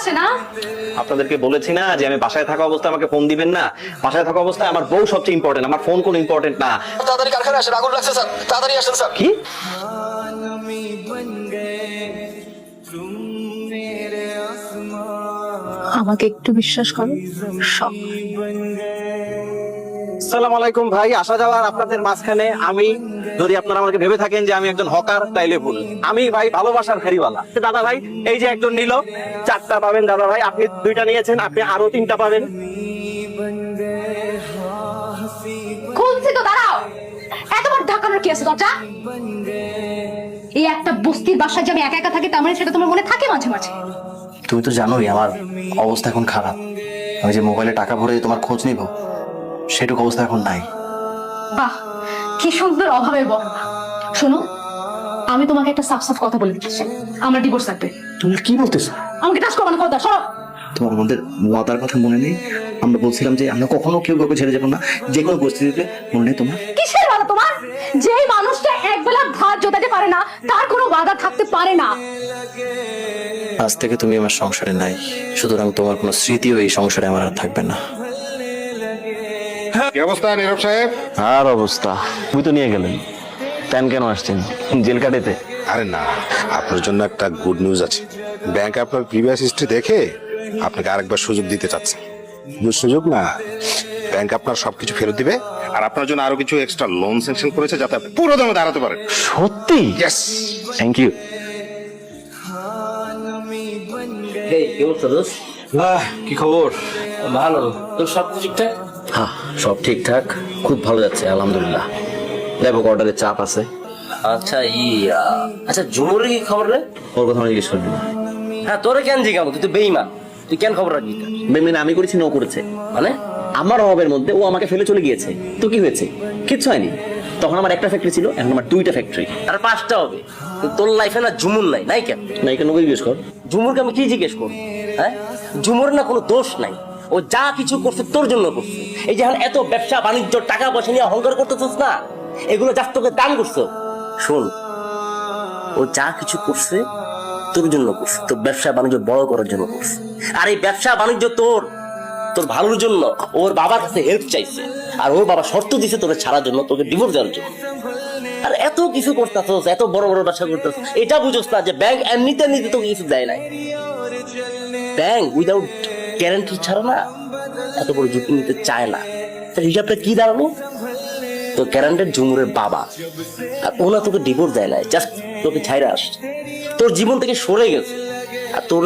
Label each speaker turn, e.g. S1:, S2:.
S1: আসে না?
S2: আপনাদেরকে বলেছি না যে আমি বাসায় থাকা অবস্থায় আমাকে ফোন দিবেন না। বাসায় থাকা অবস্থায় আমার বউ সবচেয়ে ইম্পর্টেন্ট, আমার ফোন কোনো ইম্পর্টেন্ট না।
S3: তাড়াতাড়ি কারখানায় আসেন, আগুন লাগছে স্যার, তাড়াতাড়ি আসেন স্যার।
S2: কি?
S1: আমাকে একটু বিশ্বাস করো, সব
S2: আসসালামু আলাইকুম ভাই, আসা যাওয়ার আপনাদের মাঝখানে আমি, যদি আপনারা আমাকে ভেবে থাকেন যে আমি একজন হকার তাইলে ভুল। আমি ভাই ভালোবাসার ফেরিওয়ালা। দাদা ভাই এই যে একজন নিল, 4টা পাবেন দাদা ভাই, আপনি 2টা নিয়েছেন, আপনি আরো 3টা পাবেন।
S1: খুলছি তো, দাঁড়াও। এত বড় ঢাকানোর কি আছে দরজা? এই একটা বস্তির বাসায় যে আমি একা একা থাকি, তার মানে সেটা তোমার মনে থাকে মাঝে মাঝে?
S4: তুমি তো জানোই আমার অবস্থা এখন খারাপ। আমি যে মোবাইলে টাকা ভরে তোমার খোঁজ নিব, সেটুকু অবস্থা এখন নাই।
S1: বাহ, কি সুন্দর অভাবের বর্ণনা। শোনো, আমি তোমাকে একটা সাফ সাফ কথা বলে দিচ্ছি, আমার ডিভোর্স লাগবে।
S4: তুমি কি বলতেছো?
S1: আমাকে টাচ করো না, কথা সরো।
S4: তোমার আমাদের ওয়াদার কথা মনে নেই? আমরা বলছিলাম যে আমরা কখনো কেউ কাউকে ছেড়ে যাবো না, যে কোনো পরিস্থিতিতে। মনে নেই তোমার?
S1: কিসের ওয়াদা তোমার? যেই মানুষটা একবেলা ভাত জোটাতে পারে না, তার কোনো ওয়াদা থাকতে পারে না।
S4: আজ থেকে তুমি আমার সংসারে নাই, সুতরাং তোমার কোনো স্মৃতিও এই সংসারে আমার আর থাকবে না।
S5: কি অবস্থা নীরব সাহেব?
S2: আর অবস্থা, তুই তো নিয়ে গেলেন, প্যান কেন আসছেন জেল কাটেতে?
S5: আরে না, আপনার জন্য একটা গুড নিউজ আছে। ব্যাংক আপনার প্রিভিয়াস হিস্ট্রি দেখে আপনাকে আরেকবার সুযোগ দিতে চাচ্ছে। সুযোগ না, ব্যাংক আপনার সবকিছু ফেরত দিবে, আর আপনার জন্য আরো কিছু এক্সট্রা লোন স্যাংশন করেছে যাতে আপনি পুরো দামে দাঁড়াতে পারেন।
S2: সত্যি?
S5: ইয়েস।
S2: Thank you.
S4: কি খবর?
S6: ভালো। তোর সব ঠিকঠাক?
S4: হ্যাঁ, সব ঠিকঠাক, খুব ভালো যাচ্ছে আলহামদুলিল্লাহ। ব্যাপক অর্ডারের চাপ আছে।
S6: আচ্ছা আচ্ছা ঝুমুরের কি খবর রে?
S4: ওর কথা আমি জিজ্ঞেস করবি না।
S6: হ্যাঁ, তোরে কেন জিজ্ঞাবো? তুই তো বেইমান, তুই কেন খবর রাখবি?
S4: মেমরিন আমি করেছি না ও করেছে?
S6: মানে
S4: আমার অভাবের মধ্যে ও আমাকে ফেলে চলে গিয়েছে, তো কি হয়েছে? কিচ্ছু হয়নি। তখন আমার একটা ফ্যাক্টরি ছিল, এখন আমার 2টা ফ্যাক্টরি।
S6: আর 5টা হবে। তো তোর লাইফে না ঝুমুর নাই, নাই কেন?
S4: নাই কেন জিজ্ঞেস কর।
S6: ঝুমুরকে আমি কি জিজ্ঞেস করবো? হ্যাঁ, ঝুমুর না কোনো দোষ নাই, ও যা কিছু করছে তোর জন্য করছে। এই যে এখন এত ব্যবসা বাণিজ্য টাকা পয়সা নিয়ে অহংকার করতেছিস না, এগুলো যা তোকে দান করছো। শোন, ও যা কিছু করছে তোর জন্য করছে, তোর ব্যবসা বাণিজ্য বড় করার জন্য করছে। আর এই ব্যবসা বাণিজ্য তোর তোর ভালোর জন্য ওর বাবার কাছে হেল্প চাইছে, আর ওর বাবা শর্ত দিছে তোকে ছাড়ার জন্য, তোকে ডিভোর্স দেওয়ার জন্য। আর এত কিছু করতেছস, এত বড় বড় ব্যবসা করতেছস, এটা বুঝোস না যে ব্যাংক এমনিতে তোকে কিছু দেয় নাই। ব্যাংক উইদাউট গ্যারান্টি ছাড়া না এত বড় ঝুঁকি নিতে চায় না। তার হিসাবটা কি দাঁড়ালো? তো গ্যারান্টেড ঝুমুরের বাবা, আর ওনা তোকে ডিভোর্স দেয় নাই, জাস্ট তোকে ছাইরা আসছে, তোর জীবন থেকে সরে গেছে। আর তোর